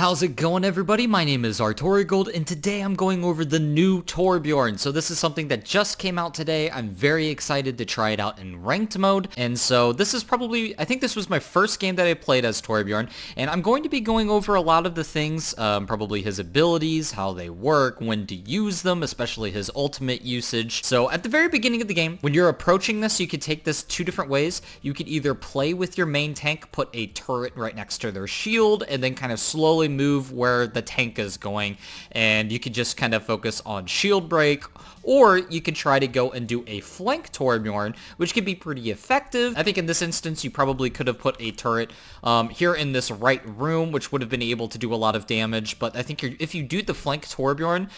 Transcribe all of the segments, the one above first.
How's it going, everybody? My name is Artorigold, and today I'm going over the new Torbjorn. So this is something that just came out today. I'm very excited to try it out in ranked mode, and so this is probably, I think this was my first game that I played as Torbjorn, and I'm going to be going over a lot of the things, probably his abilities, how they work, when to use them, especially his ultimate usage. So at the very beginning of the game, when you're approaching this, you could take this two different ways. You could either play with your main tank, put a turret right next to their shield, and then kind of slowly move where the tank is going, and you could just kind of focus on shield break, or you could try to go and do a flank Torbjorn, which could be pretty effective. I think in this instance, you probably could have put a turret here in this right room, which would have been able to do a lot of damage, but I think if you do the flank Torbjorn,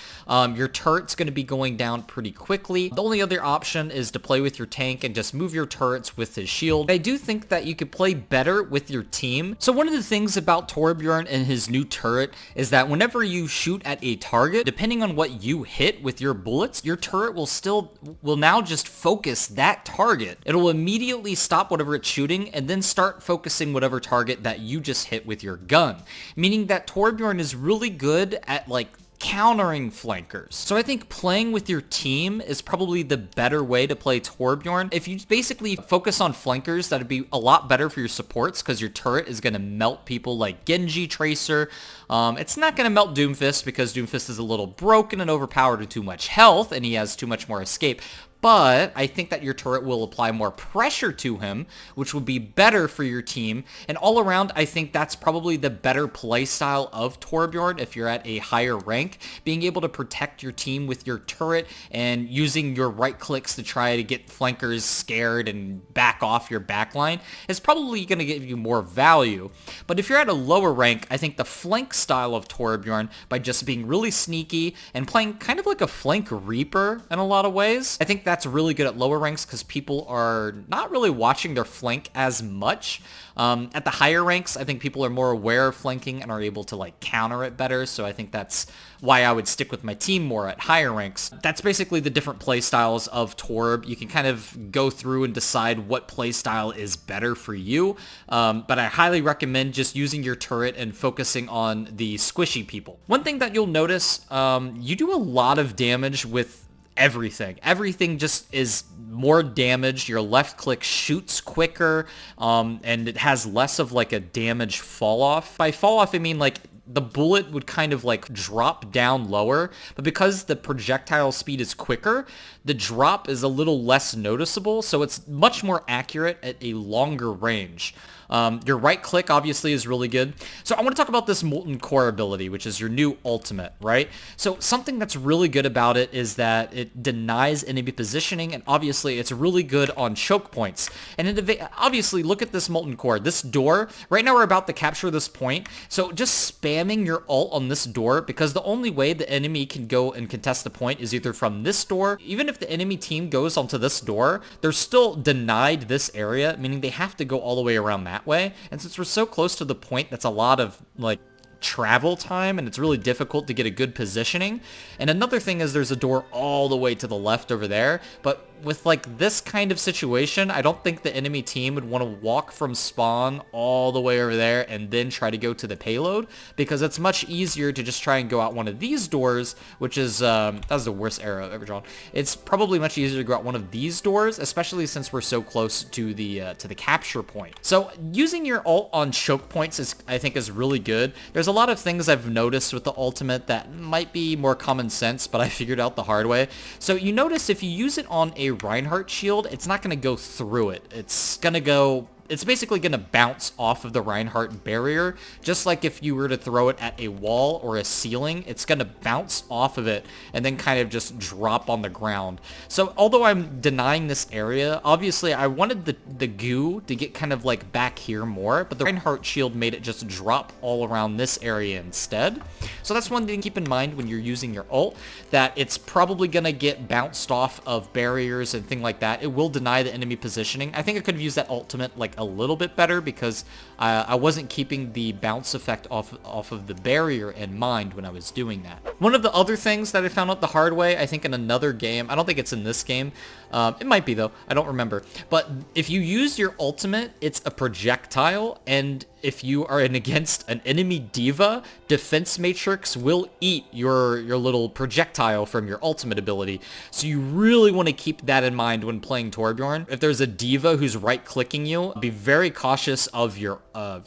your turret's going to be going down pretty quickly. The only other option is to play with your tank and just move your turrets with his shield. I do think that you could play better with your team. So one of the things about Torbjorn and his new turret is that whenever you shoot at a target, depending on what you hit with your bullets, your turret will now just focus that target. It'll immediately stop whatever it's shooting and then start focusing whatever target that you just hit with your gun. Meaning that Torbjorn is really good at countering flankers. So I think playing with your team is probably the better way to play Torbjorn. If you basically focus on flankers, that'd be a lot better for your supports because your turret is going to melt people like Genji, Tracer. It's not going to melt Doomfist because Doomfist is a little broken and overpowered with too much health and he has too much more escape. But I think that your turret will apply more pressure to him, which would be better for your team. And all around, I think that's probably the better playstyle of Torbjorn if you're at a higher rank. Being able to protect your team with your turret and using your right clicks to try to get flankers scared and back off your backline is probably going to give you more value. But if you're at a lower rank, I think the flank style of Torbjorn, by just being really sneaky and playing kind of like a flank Reaper in a lot of ways, I think that's really good at lower ranks because people are not really watching their flank as much. At the higher ranks, I think people are more aware of flanking and are able to counter it better, so I think that's why I would stick with my team more at higher ranks. That's basically the different play styles of Torb. You can kind of go through and decide what play style is better for you, but I highly recommend just using your turret and focusing on the squishy people. One thing that you'll notice, you do a lot of damage with everything just is more damage. Your left click shoots quicker, and it has less of a damage fall off. By fall off, I mean the bullet would kind of drop down lower, but because the projectile speed is quicker, the drop is a little less noticeable, so it's much more accurate at a longer range. Your right click obviously is really good. So I want to talk about this Molten Core ability, which is your new ultimate, right? So something that's really good about it is that it denies enemy positioning, and obviously it's really good on choke points. And obviously, look at this Molten Core. This door, right now we're about to capture this point, so just spamming your ult on this door, because the only way the enemy can go and contest the point is either from this door. Even if the enemy team goes onto this door, they're still denied this area, meaning they have to go all the way around that way. And since we're so close to the point, that's a lot of travel time, and it's really difficult to get a good positioning. And another thing is there's a door all the way to the left over there, but with this kind of situation, I don't think the enemy team would want to walk from spawn all the way over there and then try to go to the payload, because it's much easier to just try and go out one of these doors, which is that was the worst arrow I've ever drawn. It's probably much easier to go out one of these doors, especially since we're so close to the capture point. So using your ult on choke points I think is really good. There's a lot of things I've noticed with the ultimate that might be more common sense, but I figured out the hard way. So you notice if you use it on a Reinhardt shield, it's not going to go through it. It's basically going to bounce off of the Reinhardt barrier, just like if you were to throw it at a wall or a ceiling, it's going to bounce off of it and then kind of just drop on the ground. So although I'm denying this area, obviously I wanted the goo to get kind of back here more, but the Reinhardt shield made it just drop all around this area instead. So that's one thing to keep in mind when you're using your ult, that it's probably going to get bounced off of barriers and things like that. It will deny the enemy positioning. I think I could have used that ultimate like a little bit better because I wasn't keeping the bounce effect off of the barrier in mind when I was doing that. One of the other things that I found out the hard way, I think in another game, I don't think it's in this game, it might be though, I don't remember, but if you use your ultimate, it's a projectile, and if you are against an enemy diva, defense matrix will eat your little projectile from your ultimate ability. So you really want to keep that in mind when playing Torbjorn. If there's a diva who's right-clicking you, be very cautious of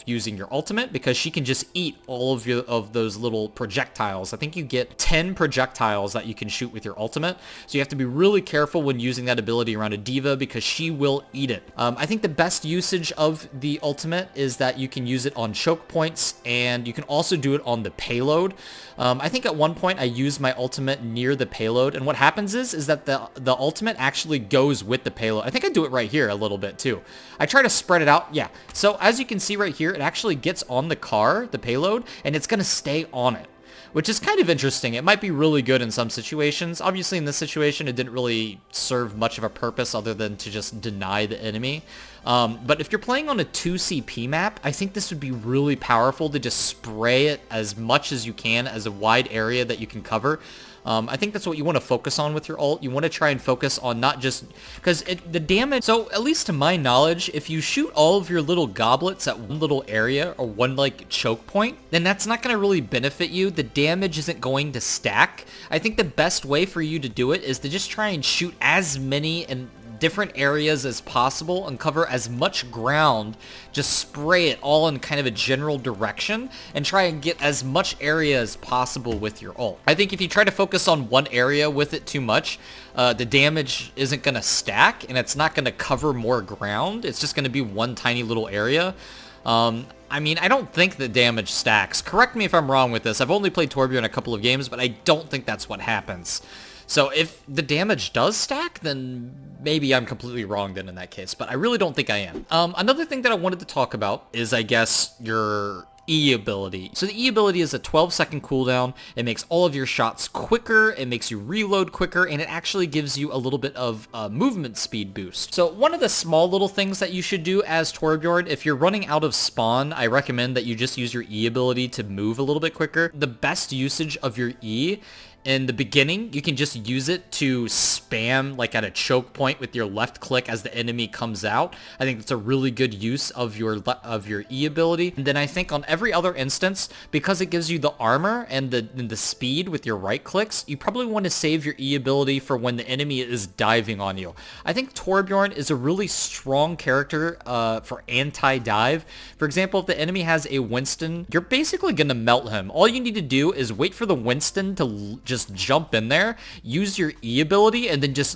using your ultimate, because she can just eat all of those little projectiles. I think you get 10 projectiles that you can shoot with your ultimate, so you have to be really careful when using that ability around a diva because she will eat it. I think the best usage of the ultimate is that you can use it on choke points, and you can also do it on the payload. I think at one point I used my ultimate near the payload, and what happens is that the ultimate actually goes with the payload. I think I do it right here a little bit too. I try to spread it out, yeah. So as you can see right here, it actually gets on the car, the payload, and it's gonna stay on it, which is kind of interesting. It might be really good in some situations. Obviously in this situation, it didn't really serve much of a purpose other than to just deny the enemy. But if you're playing on a 2CP map, I think this would be really powerful to just spray it as much as you can, as a wide area that you can cover. I think that's what you want to focus on with your ult. You want to try and focus on not just, because the damage, so at least to my knowledge, if you shoot all of your little goblets at one little area or one like choke point, then that's not going to really benefit you. The damage isn't going to stack. I think the best way for you to do it is to just try and shoot as many and different areas as possible and cover as much ground. Just spray it all in kind of a general direction and try and get as much area as possible with your ult. I think if you try to focus on one area with it too much, the damage isn't going to stack and it's not going to cover more ground. It's just going to be one tiny little area. I mean, I don't think the damage stacks. Correct me if I'm wrong with this. I've only played Torbjorn a couple of games, but I don't think that's what happens. So if the damage does stack, then maybe I'm completely wrong then in that case, but I really don't think I am. Another thing that I wanted to talk about is, I guess, your E ability. So the E ability is a 12-second cooldown. It makes all of your shots quicker, it makes you reload quicker, and it actually gives you a little bit of a movement speed boost. So one of the small little things that you should do as Torbjorn, if you're running out of spawn, I recommend that you just use your E ability to move a little bit quicker. The best usage of your E in the beginning, you can just use it to spam like at a choke point with your left click as the enemy comes out. I think it's a really good use of your E ability. And then I think on every other instance, because it gives you the armor and the speed with your right clicks, you probably want to save your E ability for when the enemy is diving on you. I think Torbjorn is a really strong character for anti-dive. For example, if the enemy has a Winston, you're basically going to melt him. All you need to do is wait for the Winston to just jump in there, use your E ability, and then just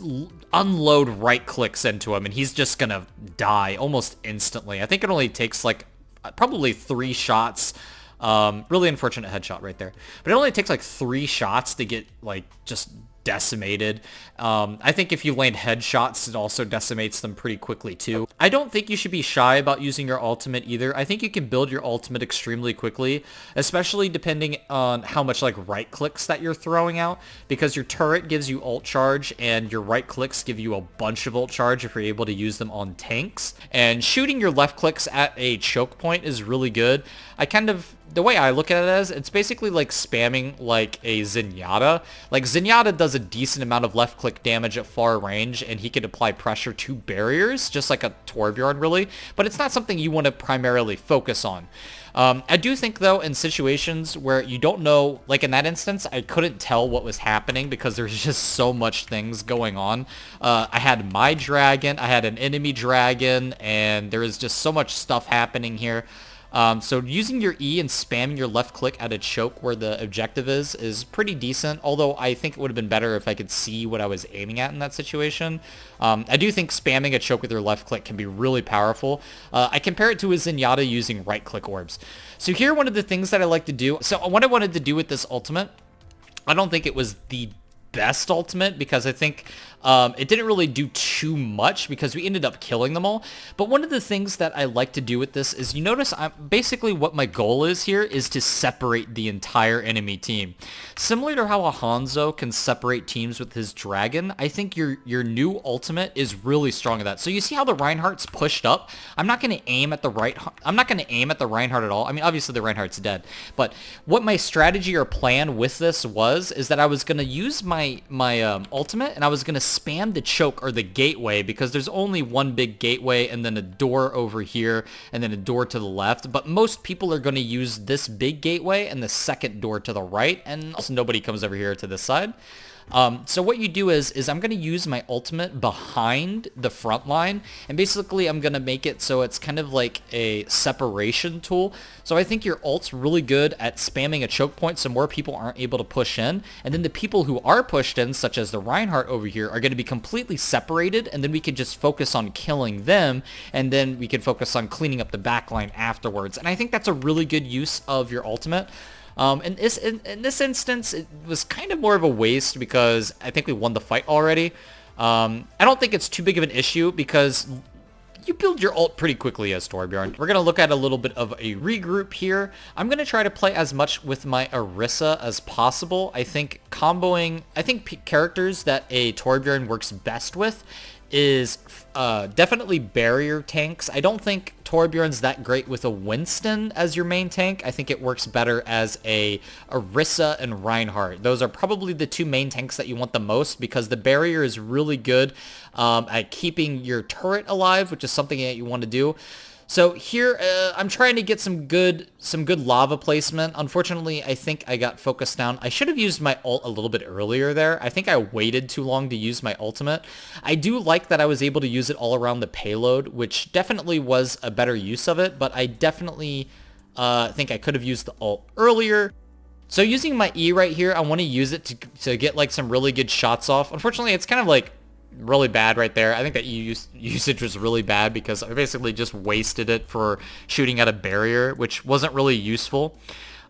unload right clicks into him, and he's just gonna die almost instantly. I think it only takes like probably 3 shots. Really unfortunate headshot right there. But it only takes like 3 shots to get like just decimated. I think if you land headshots, it also decimates them pretty quickly too. I don't think you should be shy about using your ultimate either. I think you can build your ultimate extremely quickly, especially depending on how much like right clicks that you're throwing out, because your turret gives you ult charge and your right clicks give you a bunch of ult charge if you're able to use them on tanks. And shooting your left clicks at a choke point is really good. The way I look at it is, it's basically like spamming like a Zenyatta. Like Zenyatta does a decent amount of left click damage at far range, and he can apply pressure to barriers, just like a Torbjorn really, but it's not something you want to primarily focus on. I do think though, in situations where you don't know, like in that instance, I couldn't tell what was happening because there's just so much things going on. I had my dragon, I had an enemy dragon, and there is just so much stuff happening here. So using your E and spamming your left click at a choke where the objective is pretty decent, although I think it would have been better if I could see what I was aiming at in that situation. I do think spamming a choke with your left click can be really powerful. I compare it to a Zenyatta using right click orbs. So here, one of the things that I like to do, so what I wanted to do with this ultimate, I don't think it was the best ultimate, because I think It didn't really do too much because we ended up killing them all. But one of the things that I like to do with this is, you notice basically what my goal is here is to separate the entire enemy team. Similar to how a Hanzo can separate teams with his dragon, I think your new ultimate is really strong at that. So you see how the Reinhardt's pushed up? I'm not going to aim at the Reinhardt at all. I mean, obviously the Reinhardt's dead. But what my strategy or plan with this is that I was going to use my ultimate, and I was going to spam the choke or the gateway, because there's only one big gateway and then a door over here and then a door to the left. But most people are going to use this big gateway and the second door to the right, and also nobody comes over here to this side. So what you do is I'm going to use my ultimate behind the front line, and basically I'm going to make it so it's kind of like a separation tool. So I think your ult's really good at spamming a choke point so more people aren't able to push in, and then the people who are pushed in, such as the Reinhardt over here, are going to be completely separated, and then we can just focus on killing them, and then we can focus on cleaning up the backline afterwards. And I think that's a really good use of your ultimate. In this instance, it was kind of more of a waste because I think we won the fight already. I don't think it's too big of an issue because you build your ult pretty quickly as Torbjorn. We're going to look at a little bit of a regroup here. I'm going to try to play as much with my Orisa as possible. I think characters that a Torbjorn works best with is definitely barrier tanks. I don't think Torbjorn's that great with a Winston as your main tank. I think it works better as a Orisa and Reinhardt. Those are probably the two main tanks that you want the most, because the barrier is really good at keeping your turret alive, which is something that you want to do. So here, I'm trying to get some good lava placement. Unfortunately, I think I got focused down. I should have used my ult a little bit earlier there. I think I waited too long to use my ultimate. I do like that I was able to use it all around the payload, which definitely was a better use of it, but I definitely think I could have used the ult earlier. So using my E right here, I want to use it to get like some really good shots off. Unfortunately, it's kind of like really bad right there. I think that usage was really bad because I basically just wasted it for shooting at a barrier, which wasn't really useful.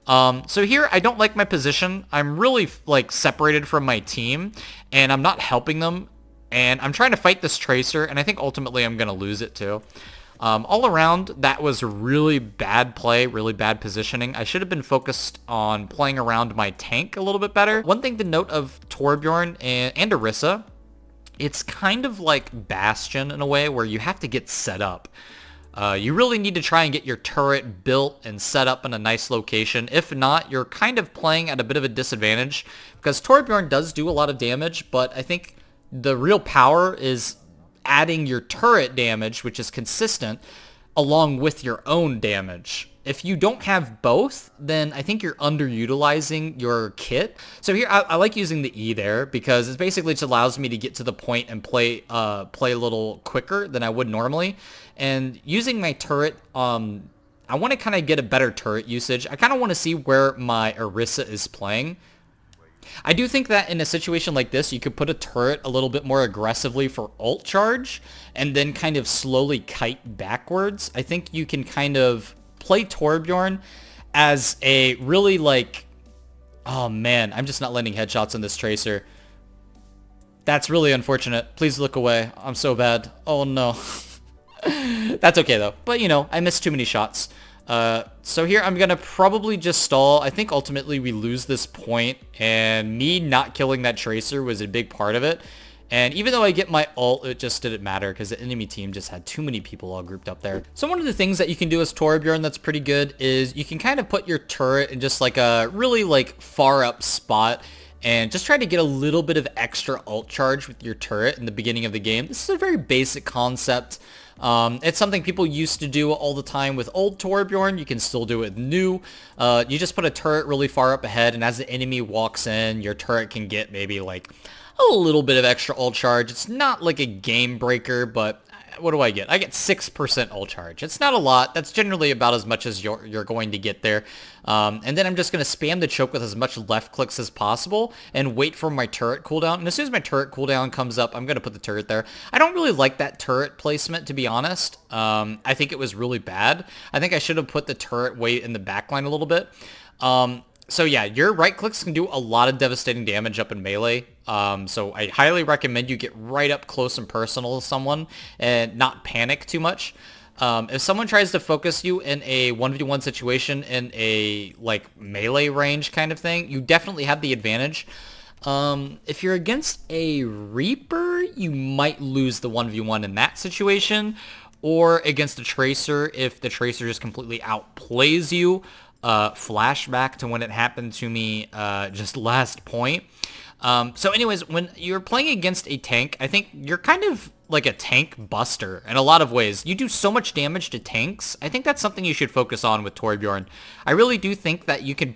So here, I don't like my position. I'm really like separated from my team, and I'm not helping them, and I'm trying to fight this Tracer, and I think ultimately I'm going to lose it too. All around, that was really bad play, really bad positioning. I should have been focused on playing around my tank a little bit better. One thing to note of Torbjorn and Orisa, it's kind of like Bastion in a way where you have to get set up. You really need to try and get your turret built and set up in a nice location. If not, you're kind of playing at a bit of a disadvantage because Torbjorn does do a lot of damage, but I think the real power is adding your turret damage, which is consistent, along with your own damage. If you don't have both, then I think you're underutilizing your kit. So here, I like using the E there because it basically just allows me to get to the point and play a little quicker than I would normally. And using my turret, I want to kind of get a better turret usage. I kind of want to see where my Orisa is playing. I do think that in a situation like this, you could put a turret a little bit more aggressively for ult charge and then kind of slowly kite backwards. I think you can kind of play Torbjorn as a really like, oh man, I'm just not landing headshots on this Tracer. That's really unfortunate. Please look away. I'm so bad. Oh no. That's okay though. But you know, I missed too many shots. So here I'm gonna probably just stall. I think ultimately we lose this point, and me not killing that Tracer was a big part of it. And even though I get my ult, it just didn't matter because the enemy team just had too many people all grouped up there. So one of the things that you can do as Torbjorn that's pretty good is you can kind of put your turret in just like a really like far up spot and just try to get a little bit of extra ult charge with your turret in the beginning of the game. This is a very basic concept. It's something people used to do all the time with old Torbjorn. You can still do it new. You just put a turret really far up ahead, and as the enemy walks in, your turret can get maybe like a little bit of extra ult charge. It's not like a game breaker, but what do I get? I get 6% ult charge. It's not a lot. That's generally about as much as you're going to get there. And then I'm just going to spam the choke with as much left clicks as possible and wait for my turret cooldown. And as soon as my turret cooldown comes up, I'm going to put the turret there. I don't really like that turret placement, to be honest. I think it was really bad. I think I should have put the turret way in the backline a little bit. So yeah, your right clicks can do a lot of devastating damage up in melee. So I highly recommend you get right up close and personal to someone and not panic too much. If someone tries to focus you in a 1v1 situation in a like melee range kind of thing, you definitely have the advantage. If you're against a Reaper, you might lose the 1v1 in that situation, or against a Tracer if the Tracer just completely outplays you. Flashback to when it happened to me just last point. So anyways, when you're playing against a tank, I think you're kind of like a tank buster in a lot of ways. You do so much damage to tanks. I think that's something you should focus on with Torbjorn. I really do think that you can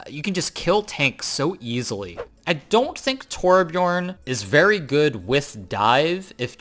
you can just kill tanks so easily. I don't think Torbjorn is very good with dive. If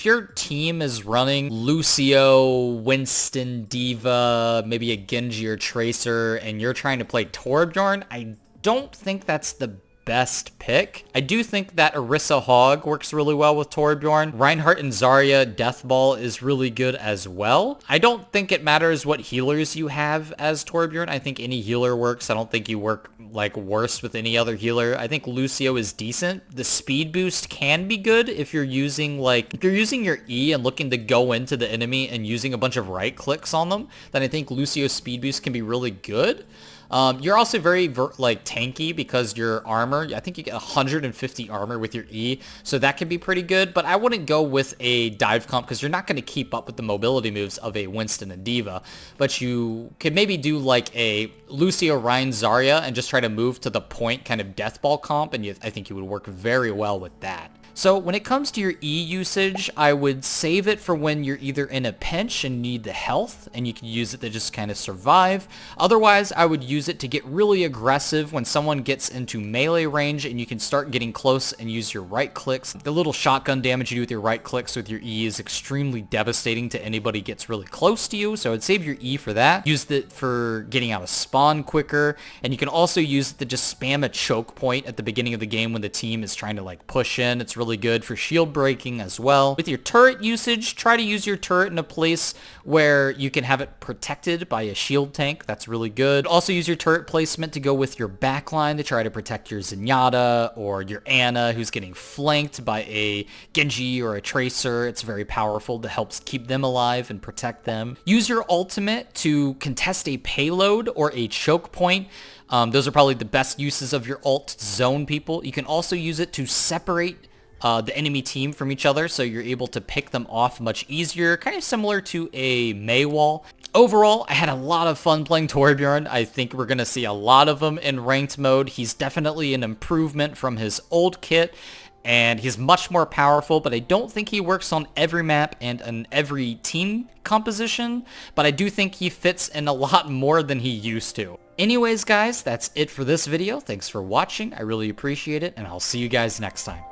your team is running Lucio, Winston, D.Va, maybe a Genji or Tracer, and you're trying to play Torbjorn, I don't think that's the best pick. I do think that Orisa Hog works really well with Torbjorn. Reinhardt and Zarya Deathball is really good as well. I don't think it matters what healers you have as Torbjorn. I think any healer works. I don't think you work like worse with any other healer. I think Lucio is decent. The speed boost can be good if you're using your E and looking to go into the enemy and using a bunch of right clicks on them, then I think Lucio's speed boost can be really good. You're also very tanky because your armor, I think you get 150 armor with your E, so that can be pretty good, but I wouldn't go with a dive comp because you're not going to keep up with the mobility moves of a Winston and D.Va, but you could maybe do like a Lucio, Rein, Zarya and just try to move to the point kind of deathball comp, and I think you would work very well with that. So when it comes to your E usage, I would save it for when you're either in a pinch and need the health, and you can use it to just kind of survive. Otherwise, I would use it to get really aggressive when someone gets into melee range and you can start getting close and use your right clicks. The little shotgun damage you do with your right clicks with your E is extremely devastating to anybody who gets really close to you, so I'd save your E for that. Use it for getting out of spawn quicker, and you can also use it to just spam a choke point at the beginning of the game when the team is trying to like push in. It's really good for shield breaking as well. With your turret usage, try to use your turret in a place where you can have it protected by a shield tank. That's really good. Also use your turret placement to go with your backline to try to protect your Zenyatta or your Ana who's getting flanked by a Genji or a Tracer. It's very powerful to help keep them alive and protect them. Use your ultimate to contest a payload or a choke point. Those are probably the best uses of your ult to zone people. You can also use it to separate the enemy team from each other, so you're able to pick them off much easier, kind of similar to a Mei wall. Overall, I had a lot of fun playing Torbjorn. I think we're going to see a lot of him in ranked mode. He's definitely an improvement from his old kit, and he's much more powerful, but I don't think he works on every map and on every team composition, but I do think he fits in a lot more than he used to. Anyways, guys, that's it for this video. Thanks for watching. I really appreciate it, and I'll see you guys next time.